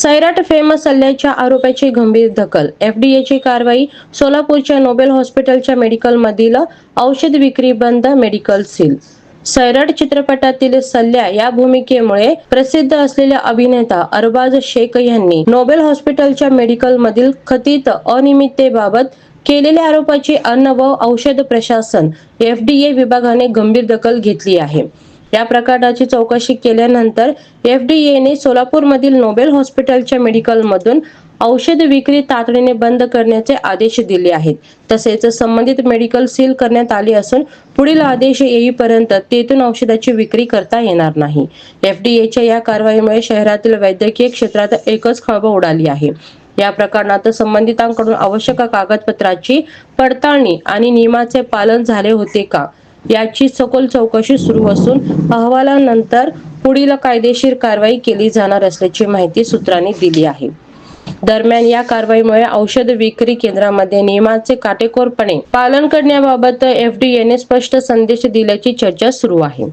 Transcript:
Sairat famous सल्ल्याच्या आरोपाची गंभीर दखल. एफडीएची कारवाई. सोलापूरच्या नोबेल हॉस्पिटलच्या मेडिकलमधील औषध विक्री बंद, मेडिकल सील. सैराट चित्रपटातील सल्ल्या या भूमिकेमुळे प्रसिद्ध असलेल्या अभिनेता अरबाज शेख यांनी नोबेल हॉस्पिटलच्या मेडिकलमधील कथित अनियमिततेबाबत केलेल्या आरोपाची अन्न व औषध प्रशासन एफडीए विभागाने गंभीर दखल घेतली आहे. या प्रकरणाची चौकशी केल्यानंतर एफडीएने सोलापूरमधील नोबेल हॉस्पिटलच्या मेडिकलमधून औषध विक्री तातडीने बंद करण्याचे आदेश दिले आहेत. तसेच संबंधित मेडिकल सील करण्यात आले असून पुढील आदेश येईपर्यंत तेथून औषधाची विक्री करता येणार नाही. एफडीएच्या या कारवाईमुळे शहरातील वैद्यकीय क्षेत्रात एकच खळबळ उडाली आहे. या प्रकरणात संबंधितांकडून आवश्यक कागदपत्रांची पडताळणी आणि नियमांचे पालन झाले होते का, याची सखोल चौकशी सुरू असून अहवालानंतर पुढील कायदेशीर कारवाई केली जाणार असल्याची माहिती सूत्रांनी दिली आहे. दरम्यान या कारवाईमुळे औषध विक्री केंद्रांमध्ये नियमांचे काटेकोरपणे पालन करण्याबाबत एफडीएने स्पष्ट संदेश दिल्याची चर्चा सुरू आहे.